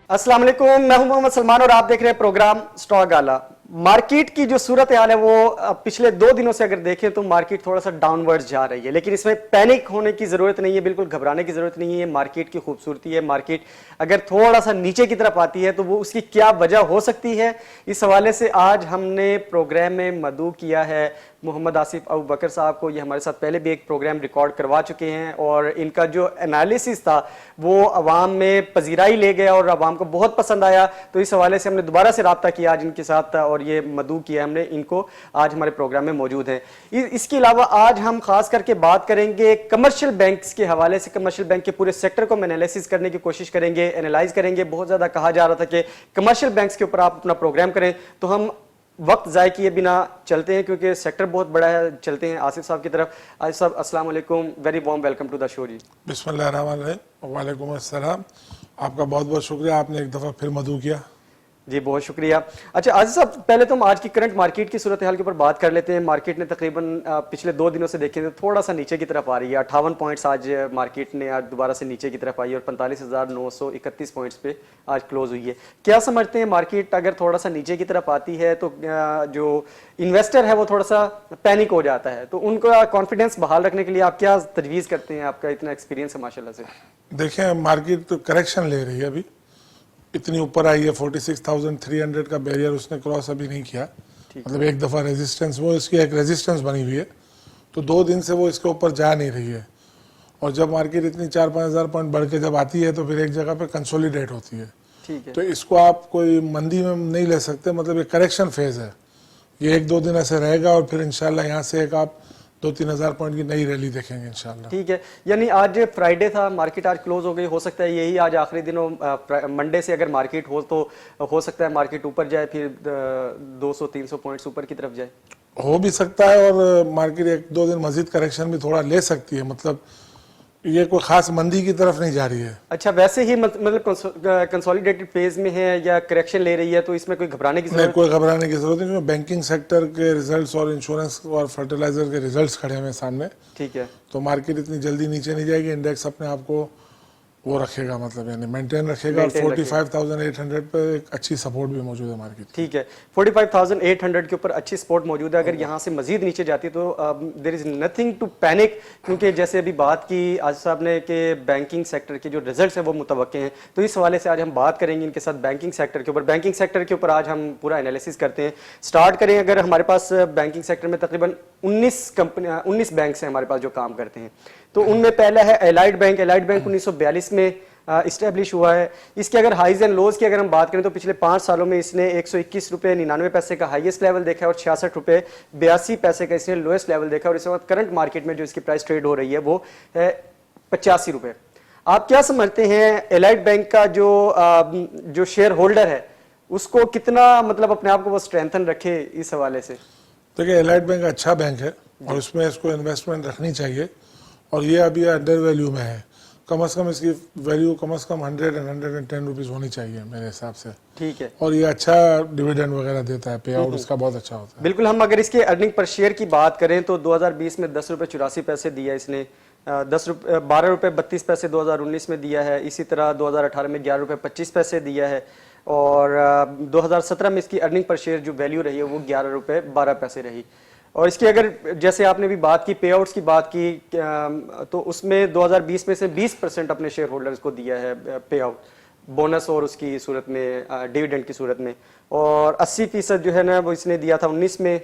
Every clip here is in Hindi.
अस्सलाम वालेकुम, मैं हूं मोहम्मद सलमान और आप देख रहे हैं प्रोग्राम स्टॉक गाला। मार्केट की जो सूरत हाल है वो पिछले 2 दिनों से अगर देखें तो मार्केट थोड़ा सा डाउनवर्ड्स जा रही है, लेकिन इसमें पैनिक होने की जरूरत नहीं है, बिल्कुल घबराने की जरूरत नहीं है। मार्केट की खूबसूरती है। मार्केट अगर थोड़ा सा नीचे की तरफ आती है तो वो उसकी क्या वजह हो सकती है, इस हवाले से आज हमने प्रोग्राम में मदऊ किया है मोहम्मद आसिफ अबू बकर साहब को। ये हमारे साथ पहले भी एक प्रोग्राम रिकॉर्ड करवा चुके हैं और इनका जो एनालिसिस था वो अवाम में पजीराई ले गया और अवाम को बहुत पसंद आया। तो इस हवाले से हमने दोबारा से रब्ता किया आज इनके साथ और ये मदऊ किया हमने इनको। आज हमारे प्रोग्राम में मौजूद हैं। इसके अलावा आज हम खास करके बात करेंगे कमर्शियल बैंक्स के हवाले से। कमर्शियल बैंक के पूरे सेक्टर को हम एनालिसिस करने की कोशिश करेंगे, एनालाइज करेंगे। बहुत ज्यादा कहा जा रहा था कि कमर्शियल बैंक्स के ऊपर आप अपना प्रोग्राम करें, तो हम वक्त ज़ाय किए बिना चलते हैं क्योंकि सेक्टर बहुत बड़ा है। चलते हैं आसिफ साहब की तरफ। आसिफ साहब अस्सलाम वालेकुम, very warm welcome to the show जी। बिस्मिल्लाह रहमान रहीम, वालेकुम अस्सलाम। आपका बहुत बहुत शुक्रिया, आपने एक दफ़ा फिर मदऊ किया जी। बहुत शुक्रिया। अच्छा आसिफ साहब, पहले तो हम आज की करंट मार्केट की सूरत हाल के ऊपर बात कर लेते हैं। मार्केट ने तकरीबन पिछले 2 दिनों से देखें तो थोड़ा सा नीचे की तरफ आ रही है। 58 पॉइंट्स आज मार्केट ने आज दोबारा से नीचे की तरफ आई और 45,931 पॉइंट्स पे आज क्लोज हुई है। क्या समझते हैं मार्केट अगर थोड़ा सा नीचे की तरफ आती है तो जो इन्वेस्टर है वो थोड़ा सा पैनिक हो जाता है, तो उनका कॉन्फिडेंस बहाल रखने के लिए आप क्या तजवीज़ करते हैं? आपका इतना एक्सपीरियंस है माशाल्लाह से। देखें, मार्केट तो करेक्शन ले रही है, अभी इतनी ऊपर आई है। 46,300 का बैरियर उसने क्रॉस अभी नहीं किया, मतलब एक दफ़ा रेजिस्टेंस, वो इसकी एक रेजिस्टेंस बनी हुई है, तो 2 दिन से वो इसके ऊपर जा नहीं रही है। और जब मार्केट इतनी 4-5 हज़ार पॉइंट बढ़ के जब आती है तो फिर एक जगह पे कंसोलिडेट होती है। ठीक है। तो इसको आप कोई मंदी में नहीं ले सकते, मतलब ये करेक्शन फेज है। ये 1-2 दिन ऐसे रहेगा और फिर इंशाल्लाह यहाँ से एक आप 2-3 हज़ार पॉइंट की नई रैली देखेंगे इंशाल्लाह। ठीक है, यानी आज फ्राइडे था, मार्केट आज क्लोज हो गई। हो सकता है यही आज आखिरी दिन हो। मंडे से अगर मार्केट हो तो हो सकता है मार्केट ऊपर जाए, फिर 200-300 पॉइंट्स ऊपर की तरफ जाए। हो भी सकता है और मार्केट 1-2 दिन मजीद करेक्शन भी थोड़ा ले सकती है, मतलब ये कोई खास मंदी की तरफ नहीं जा रही है। अच्छा, वैसे ही मतलब कंसोलिडेटेड फेज में है या करेक्शन ले रही है, तो इसमें कोई घबराने की जरूरत नहीं, कोई घबराने की जरूरत नहीं, क्योंकि बैंकिंग सेक्टर के रिजल्ट्स और इंश्योरेंस और फर्टिलाइजर के रिजल्ट्स खड़े हैं सामने। ठीक है। तो मार्केट इतनी जल्दी नीचे नहीं जाएगी, इंडेक्स अपने आप को वो रखेगा, मतलब यानी मेंटेन रखेगा। और 45,800 पे एक अच्छी सपोर्ट भी मौजूद है मार्केट। ठीक है, 45,800 के ऊपर अच्छी सपोर्ट मौजूद है। अगर यहाँ से मजीद नीचे जाती है तो there is nothing to panic, क्योंकि जैसे अभी बात की आज साहब ने कि बैंकिंग सेक्टर के जो रिजल्ट्स हैं वो मुतवक्के हैं, तो इस हवाले से आज हम बात करेंगे इनके साथ बैंकिंग सेक्टर के ऊपर। बैंकिंग सेक्टर के ऊपर आज हम पूरा एनालिसिस करते हैं। स्टार्ट करें, अगर हमारे पास बैंकिंग सेक्टर में तकरीबन 19 बैंक्स हैं हमारे पास जो काम करते हैं, तो उनमें पहला है एलाइड बैंक। एलाइड बैंक 1942 में इस्टेब्लिश हुआ है। इसके अगर हाइज एंड लोज की अगर हम बात करें तो पिछले 5 सालों में इसने 121 रुपये 99 पैसे का हाईएस्ट लेवल देखा है और 66 रुपये 82 पैसे का इसने लोएस्ट लेवल देखा है। और इस वक्त करंट मार्केट में जो इसकी प्राइस ट्रेड हो रही है वो है 85 रुपये। आप क्या समझते हैं एलाइड बैंक का जो शेयर होल्डर है उसको कितना मतलब अपने आप को वो स्ट्रेंथन रखे इस हवाले से? देखिए, एलाइड बैंक अच्छा बैंक है और उसमें इसको इन्वेस्टमेंट रखनी चाहिए, और ये अभी अंडर वैल्यू में है। कम से कम इसकी वैल्यू कम से कम 110 रुपीज़ होनी चाहिए मेरे हिसाब से। ठीक है। और ये अच्छा डिविडेंड वगैरह देता है, पे आउट इसका बहुत अच्छा होता है। बिल्कुल। हम अगर इसके अर्निंग पर शेयर की बात करें तो 2020 में 10 रुपये 84 पैसे दिया इसने, 12 रुपये 32 पैसे 2019 में दिया है। इसी तरह 2018 में 11 रुपये 25 पैसे दिया है और 2017 में इसकी अर्निंग पर शेयर जो वैल्यू रही है वो 11 रुपये 12 पैसे रही। और इसकी अगर जैसे आपने भी बात की पे आउट्स की बात की, तो उसमें 2020 में से 20% अपने शेयर होल्डर्स को दिया है पे आउट, बोनस और उसकी सूरत में, डिविडेंड की सूरत में। और 80% जो है ना वो इसने दिया था 19 में,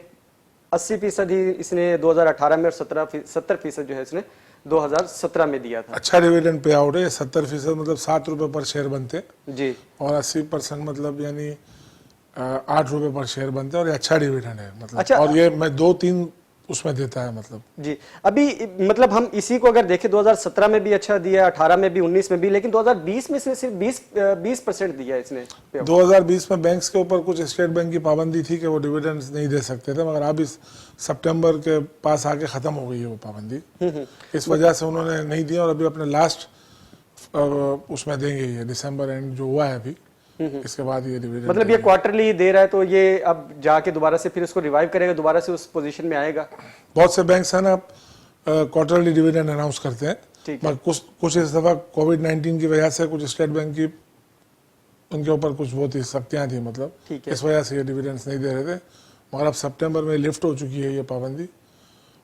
80% ही इसने 2018 में और 70% जो है इसने 2017 में दिया था। अच्छा डिविडेंड पे आउट है। 70% मतलब 7 रुपये पर शेयर बनते जी, और 80% मतलब यानी 8 रुपये पर शेयर बनते हैं और ये अच्छा डिविडेंड है, मतलब अच्छा। और ये मैं 2-3 उसमें देता है, मतलब जी। अभी मतलब हम इसी को अगर देखें 2017 में भी अच्छा दिया, 18 में भी, 19 में भी, लेकिन 2020 में से सिर्फ 20% दिया इसने। 2020 में बैंक्स के ऊपर कुछ स्टेट बैंक की पाबंदी थी कि वो डिविडेंड्स नहीं दे सकते थे, मगर अब इस सितंबर के पास आके खत्म हो गई है वो पाबंदी। इस वजह से उन्होंने नहीं दिया और अभी अपने लास्ट उसमें देंगे, ये दिसंबर एंड जो हुआ है अभी, इसके बाद ये डिविडेंड, मतलब ये क्वार्टरली दे रहा है, तो ये अब जाके दोबारा से फिर उसको रिवाइव करेगा, दोबारा से उस पोजीशन में आएगा। बहुत से बैंक्स हैं ना क्वार्टरली डिविडेंड अनाउंस करते हैं, मगर कुछ इस दफा कोविड-19 की वजह से कुछ स्टेट बैंक की उनके ऊपर कुछ बहुत ही सख्तियां थी, मतलब ठीक है। इस वजह से ये डिविडेंड्स नहीं दे रहे थे, मगर अब सितंबर में लिफ्ट हो चुकी है ये पाबंदी,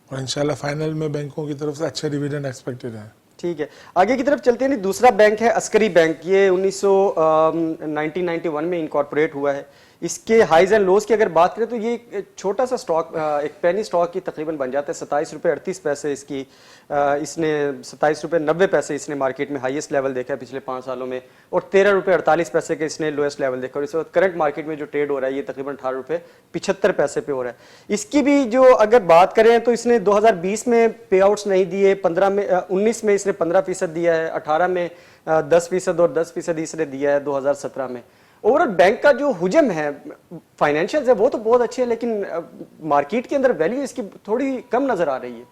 और इंशाल्लाह फाइनल में बैंकों की तरफ से अच्छे डिविडेंड एक्सपेक्टेड है। ठीक है, आगे की तरफ चलते हैं। नहीं, दूसरा बैंक है अस्करी बैंक। ये 1991 में इनकॉर्पोरेट हुआ है। इसके हाइज एंड लोज की अगर बात करें तो ये एक छोटा सा स्टॉक, एक पेनी स्टॉक की तकरीबन बन जाता है। 27 रुपये 38 पैसे इसकी, इसने 27 रुपये 90 पैसे इसने मार्केट में हाईएस्ट लेवल देखा है पिछले 5 सालों में, और 13 रुपये 48 पैसे के इसने लोएस्ट लेवल देखा। और इस वक्त करंट मार्केट में जो ट्रेड हो रहा है ये तकरीबन 18 रुपये 75 पैसे पे हो रहा है। इसकी भी जो अगर बात करें तो इसने 2020 में पे आउट्स नहीं दिए, 19 में इसने 15% दिया है, 18 में 10% और 10% इसने दिया है 2017 में। ओवरऑल बैंक का जो हुजम है, फाइनेंशियल्स है, वो तो बहुत अच्छे हैं, लेकिन मार्केट के अंदर वैल्यू इसकी थोड़ी कम नजर आ रही है।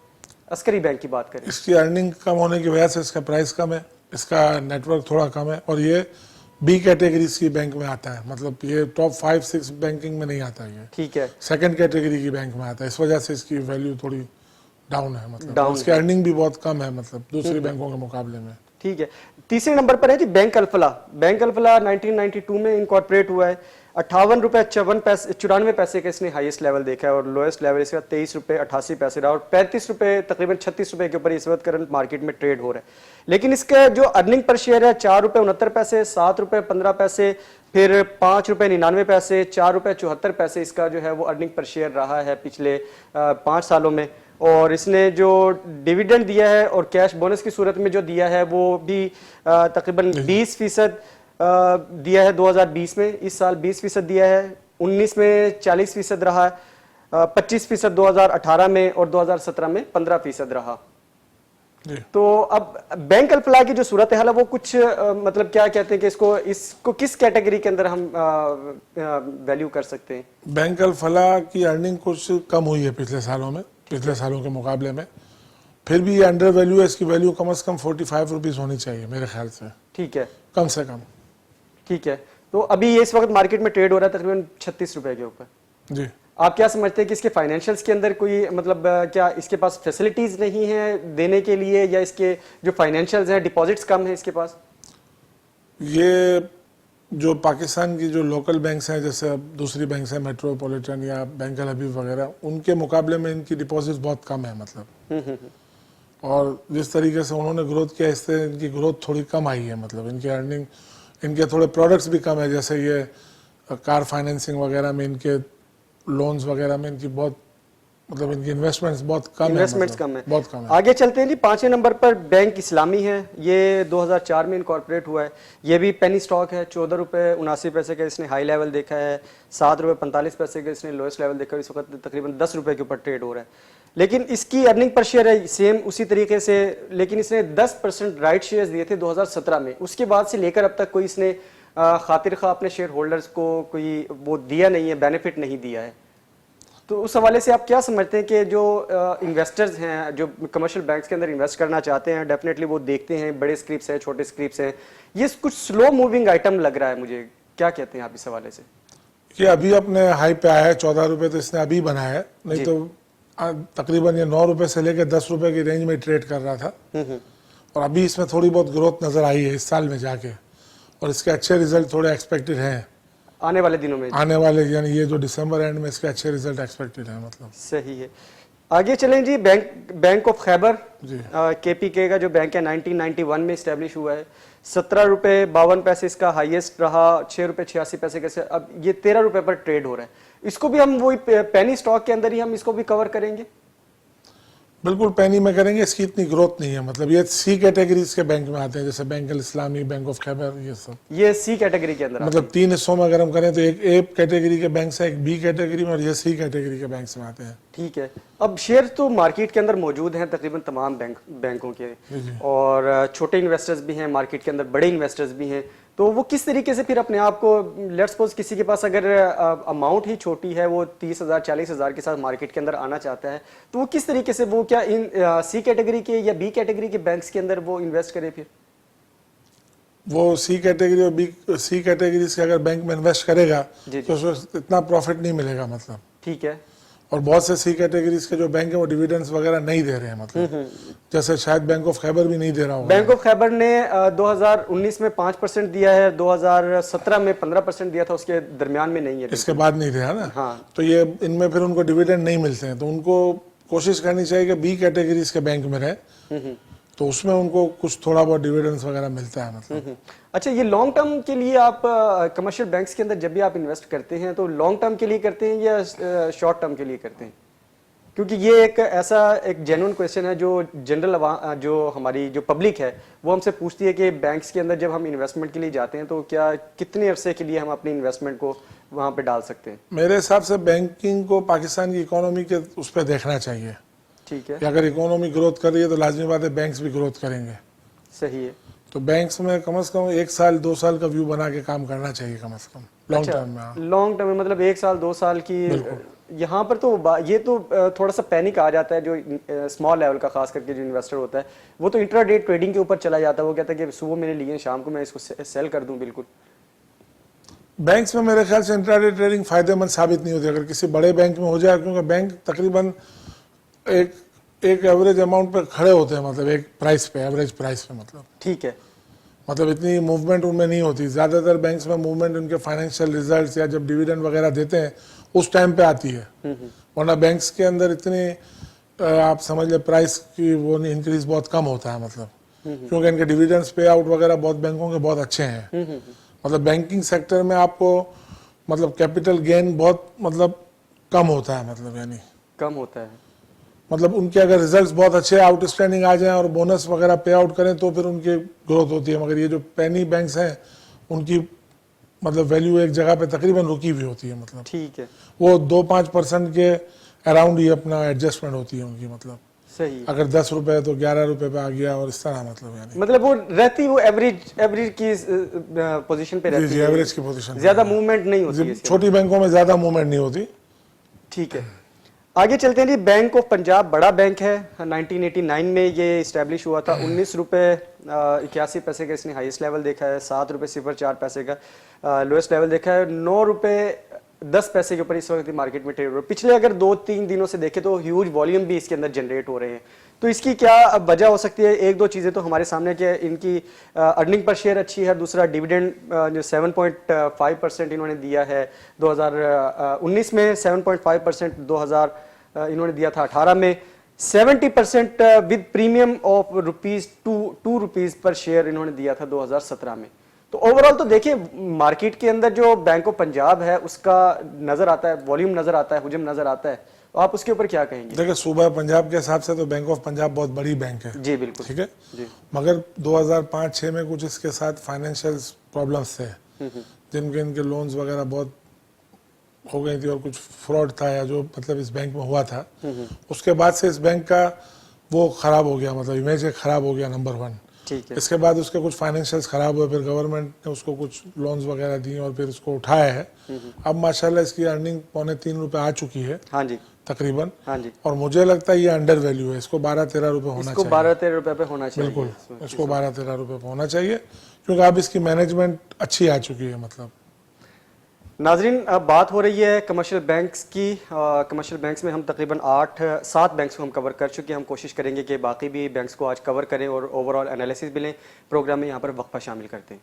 अस्करी बैंक की बात करें, इसकी अर्निंग कम होने की वजह से इसका प्राइस कम है, इसका नेटवर्क थोड़ा कम है, और ये बी कैटेगरीज की बैंक में आता है, मतलब ये टॉप 5-6 बैंकिंग में नहीं आता ये, ठीक है, सेकंड कैटेगरी की बैंक में आता है। इस वजह से इसकी वैल्यू थोड़ी डाउन है, मतलब डाउन इसकी अर्निंग भी बहुत कम है, मतलब दूसरी बैंकों के मुकाबले में। ठीक है। तीसरे नंबर पर है जी बैंक अल्फला। बैंक अल्फला 1992 में इनकॉर्पोरेट हुआ है। 58 रुपये 94 पैसे का इसने हाईएस्ट लेवल देखा है, और लोएस्ट लेवल इसका 23 रुपये 88 पैसे रहा, और 35 रुपये तकरीबन 36 रुपये के ऊपर इस वक्त करंट मार्केट में ट्रेड हो रहा है। लेकिन इसका जो अर्निंग पर शेयर है 4 रुपये 69 पैसे, 7 रुपये 15 पैसे, फिर 5 रुपये 99 पैसे, 4 रुपये 74 पैसे इसका जो है वो अर्निंग पर शेयर रहा है पिछले 5 सालों में। और इसने जो डिविडेंड दिया है और कैश बोनस की सूरत में जो दिया है वो भी तकरीबन 20% दिया है 2020 में। इस साल 20% दिया है, 19 में 40% रहा है, 25% 2018 में, और 2017 में 15% रहा। तो अब बैंक अल्फला की जो सूरत हाल है वो कुछ मतलब क्या कहते हैं कि इसको किस कैटेगरी के अंदर हम वैल्यू कर सकते हैं? बैंक अल्फला की अर्निंग कुछ कम हुई है पिछले सालों में, पिछले सालों के मुकाबले में, फिर भी ये अंडर वैल्यू है। इसकी वैल्यू कम से कम 45 रुपीज होनी चाहिए मेरे ख्याल से, ठीक है, कम से कम। ठीक है, तो अभी ये इस वक्त मार्केट में ट्रेड हो रहा है तकरीबन 36 रुपए के ऊपर। जी, आप क्या समझते हैं कि इसके फाइनेंशियल्स के अंदर कोई मतलब क्या इसके पास फैसिलिटीज नहीं है देने के लिए, या इसके जो फाइनेंशियल्स हैं डिपॉजिट्स कम है इसके पास? ये जो पाकिस्तान की जो लोकल बैंक्स हैं, जैसे दूसरी बैंक्स हैं मेट्रोपॉलिटन या बैंक अल हबीब वगैरह, उनके मुकाबले में इनकी डिपॉजिट्स बहुत कम है, मतलब और जिस तरीके से उन्होंने ग्रोथ किया इससे इनकी ग्रोथ थोड़ी कम आई है, मतलब इनकी अर्निंग, इनके थोड़े प्रोडक्ट्स भी कम है, जैसे ये कार फाइनेंसिंग वगैरह में, इनके लोन्स वगैरह में इनकी बहुत, मतलब इनकी इन्वेस्टमेंट्स बहुत कम है, इन्वेस्टमेंट्स मतलब कम है, बहुत कम है। आगे चलते हैं जी। 5वें नंबर पर बैंक इस्लामी है। ये 2004 में इनकॉर्पोरेट हुआ है। ये भी पेनी स्टॉक है। 14 रुपये 79 पैसे का इसने हाई लेवल देखा है, 7 रुपये 45 पैसे का इसने लोएस्ट लेवल देखा है। इस वक्त तकरीबन 10 रुपये के ऊपर ट्रेड हो रहा है। लेकिन इसकी अर्निंग पर शेयर है सेम उसी तरीके से, लेकिन इसने 10% राइट शेयर्स दिए थे 2017 में। उसके बाद से लेकर अब तक कोई इसने खातिर खा अपने शेयर होल्डर्स को कोई वो दिया नहीं है, बेनिफिट नहीं दिया है। तो उस हवाले से आप क्या समझते हैं कि जो इन्वेस्टर्स हैं जो कमर्शियल बैंक्स के अंदर इन्वेस्ट करना चाहते हैं, डेफिनेटली वो देखते हैं बड़े स्क्रिप्ट्स हैं, छोटे स्क्रिप्ट्स हैं, ये कुछ स्लो मूविंग आइटम लग रहा है मुझे, क्या कहते हैं आप इस हवाले से? ये अभी अपने हाई पे आया है 14 रुपये, तो इसने अभी बनाया है, नहीं तो तकरीबन ये 9 रुपये से लेकर 10 रुपये की रेंज में ट्रेड कर रहा था, और अभी इसमें थोड़ी बहुत ग्रोथ नजर आई है इस साल में जाके, और इसके अच्छे रिजल्ट थोड़े एक्सपेक्टेड हैं आने वाले दिनों में, आने वाले यानी ये जो दिसंबर एंड में इसके अच्छे रिजल्ट एक्सपेक्टेड है, मतलब सही है। आगे चलें जी। बैंक ऑफ खैबर जी, केपीके का जो बैंक है 1991 में इस्टेब्लिश हुआ है। 17 रुपये 52 पैसे इसका हाईएस्ट रहा, 6 रुपये 86 पैसे कैसे, अब ये 13 रुपये पर ट्रेड हो रहा है। इसको भी हम वही पेनी स्टॉक के अंदर ही हम इसको भी कवर करेंगे? बिल्कुल पेनी में करेंगे। इसकी इतनी ग्रोथ नहीं है, मतलब ये सी कैटेगरीज के बैंक में आते हैं, जैसे bank Al Islami, bank of Khyber, ये सब ये सी कैटेगरी के अंदर मतलब 3 हिस्सों में अगर हम करें तो एक ए कैटेगरी के बैंक है, एक बी कैटेगरी में, और ये सी कैटेगरी के बैंक में आते हैं। ठीक है। अब शेयर तो मार्केट के अंदर मौजूद हैं तकरीबन तमाम बैंकों के, और छोटे इन्वेस्टर्स भी हैं मार्केट के अंदर, बड़े इन्वेस्टर्स भी हैं। तो वो किस तरीके से फिर अपने आप को, लेट्स सपोज किसी के पास अगर अमाउंट ही छोटी है, वो 30,000 40,000 के साथ मार्केट के अंदर आना चाहता है, तो वो किस तरीके से, वो क्या इन सी कैटेगरी के या बी कैटेगरी के बैंक्स के अंदर वो इन्वेस्ट करे? फिर वो सी कैटेगरी और बी सी कैटेगरी से अगर बैंक में इन्वेस्ट करेगा जी, तो उसको इतना प्रॉफिट नहीं मिलेगा, मतलब ठीक है, और बहुत से सी कैटेगरीज के जो बैंक है वो डिविडेंड्स वगैरह नहीं दे रहे हैं, मतलब जैसे शायद बैंक ऑफ खैबर भी नहीं दे रहा होगा। बैंक ऑफ खैबर ने 2019 में 5% दिया है, 2017 में 15% दिया था, उसके दरमियान में नहीं है। इसके बाद नहीं दिया ना। हाँ। तो ये इनमें फिर उनको डिविडेंड नहीं मिलते हैं, तो उनको कोशिश करनी चाहिए कि बी कैटेगरीज के बैंक में रहे, तो उसमें उनको कुछ थोड़ा बहुत डिविडेंड्स वगैरह मिलता है, मतलब। अच्छा, ये लॉन्ग टर्म के लिए आप कमर्शियल बैंक्स के अंदर जब भी आप इन्वेस्ट करते हैं तो लॉन्ग टर्म के लिए करते हैं या शॉर्ट टर्म के लिए करते हैं? क्योंकि ये एक ऐसा एक जेन्युइन क्वेश्चन है जो जनरल जो हमारी जो पब्लिक है वो हमसे पूछती है कि बैंक्स के अंदर जब हम इन्वेस्टमेंट के लिए जाते हैं तो क्या कितने अरसे के लिए हम अपनी इन्वेस्टमेंट को वहां पे डाल सकते हैं? मेरे हिसाब से बैंकिंग को पाकिस्तान की इकोनॉमी के उस पर देखना चाहिए। ठीक है, कि अगर इकोनॉमी ग्रोथ कर रही है तो लाजमी बात है बैंक्स भी ग्रोथ करेंगे। सही है। तो बैंक्स में कम से कम 1 साल 2 साल का व्यू बना के काम करना चाहिए, कम से कम लॉन्ग टर्म में। हाँ। लॉन्ग टर्म में मतलब 1 साल 2 साल की। यहाँ पर तो ये तो थोड़ा सा पैनिक आ जाता है जो स्मॉल लेवल का, खास करके जो इन्वेस्टर होता है वो तो इंट्राडे ट्रेडिंग के ऊपर चला जाता है। वो कहता है कि सुबह मैंने लिए शाम को मैं इसको सेल कर दूं। बिल्कुल बैंक्स में मेरे ख्याल से इंट्राडे ट्रेडिंग फायदेमंद साबित नहीं होती अगर किसी बड़े बैंक में हो जाए, क्योंकि बैंक तकरीबन एक एवरेज अमाउंट पर खड़े होते हैं, मतलब एक प्राइस पे, एवरेज प्राइस पे, मतलब। ठीक है, मतलब इतनी मूवमेंट उनमें नहीं होती। ज़्यादातर बैंक्स में मूवमेंट उनके फाइनेंशियल रिजल्ट्स या जब डिविडेंड वगैरह देते हैं उस टाइम पे आती है, वरना बैंक्स के अंदर इतनी आप समझ ले प्राइस की वो इंक्रीज बहुत कम होता है, मतलब क्योंकि इनके डिविडेंड्स पे आउट वगैरह बहुत बैंकों के बहुत अच्छे हैं। मतलब बैंकिंग सेक्टर में आपको मतलब कैपिटल गेन बहुत मतलब कम होता है, मतलब यानी कम होता है। मतलब उनके अगर रिजल्ट्स बहुत अच्छे आउटस्टैंडिंग आ जाएं और बोनस वगैरह पे आउट करें तो फिर उनकी ग्रोथ होती है। मगर ये जो पेनी बैंक्स हैं उनकी मतलब वैल्यू एक जगह पे तकरीबन रुकी हुई होती है, मतलब ठीक है, वो 2-5% के अराउंड ही अपना एडजस्टमेंट होती है उनकी। मतलब सही। अगर 10 रुपए तो 11 रुपए पे आ गया और इस तरह, मतलब यानी मतलब वो रहती, वो एवरेज की पोजीशन पे रहती है, एवरेज की पोजीशन, ज्यादा मूवमेंट नहीं होती है इसके। छोटी बैंकों में ज्यादा मूवमेंट नहीं होती। ठीक है, आगे चलते हैं जी। बैंक ऑफ पंजाब बड़ा बैंक है, 1989 में ये इस्टेब्लिश हुआ था। 19 रुपये 81 पैसे का इसने हाईएस्ट लेवल देखा है, 7 रुपये 04 पैसे का लोएस्ट लेवल देखा है, 9 रुपये 10 पैसे के ऊपर इस वक्त मार्केट में ट्रेड हो रहा है। पिछले अगर 2-3 दिनों से देखें तो ह्यूज वॉल्यूम भी इसके अंदर जनरेट हो रहे हैं। तो इसकी क्या वजह हो सकती है? 1-2 चीज़ें तो हमारे सामने कि इनकी अर्निंग पर शेयर अच्छी है, दूसरा डिविडेंड जो 7.5% इन्होंने दिया है 2019 में, 7.5% 2000 इन्होंने दिया था 18 में, 70% विद प्रीमियम ऑफ ₹2 पर शेयर इन्होंने दिया था 2017 में। तो ओवरऑल तो देखिए मार्केट के अंदर जो बैंक ऑफ पंजाब है उसका नजर आता है, वॉल्यूम नजर आता है, हुजम नजर आता है। तो आप उसके ऊपर क्या कहेंगे? देखिए सूबा पंजाब के हिसाब से तो बैंक ऑफ पंजाब बहुत बड़ी बैंक है जी बिल्कुल, ठीक है जी। मगर 2005-6 में कुछ इसके साथ फाइनेंशियल प्रॉब्लम्स थे, जिनके इनके लोन्स वगैरह बहुत हो गई थी और कुछ फ्रॉड था या जो मतलब इस बैंक में हुआ था। उसके बाद से इस बैंक का वो खराब हो गया, मतलब इमेज खराब हो गया, नंबर 1। ठीक है, इसके बाद उसके कुछ फाइनेंशियल्स खराब हुए, फिर गवर्नमेंट ने उसको कुछ लोन्स वगैरह दिए और फिर उसको उठाया है। अब माशाल्लाह इसकी अर्निंग 2.25 रुपए आ चुकी है हाँ जी, तकरीबन। हाँ जी। और मुझे लगता है ये अंडर वैल्यू है, इसको 12-13 रुपए होना इसको चाहिए। 12-13 रुपए पे होना चाहिए। बिल्कुल इसको 12-13 रुपए पे होना चाहिए, क्योंकि अब इसकी मैनेजमेंट अच्छी आ चुकी है। मतलब नाजरीन, अब बात हो रही है कमर्शियल बैंक्स की। कमर्शियल बैंक्स में हम तकरीबन 8-7 बैंक्स को हम कवर कर चुके हैं। हम कोशिश करेंगे कि बाकी भी बैंक्स को आज कवर करें और ओवरऑल एनालिसिस भी लें। प्रोग्राम में यहाँ पर वक्फा शामिल करते हैं।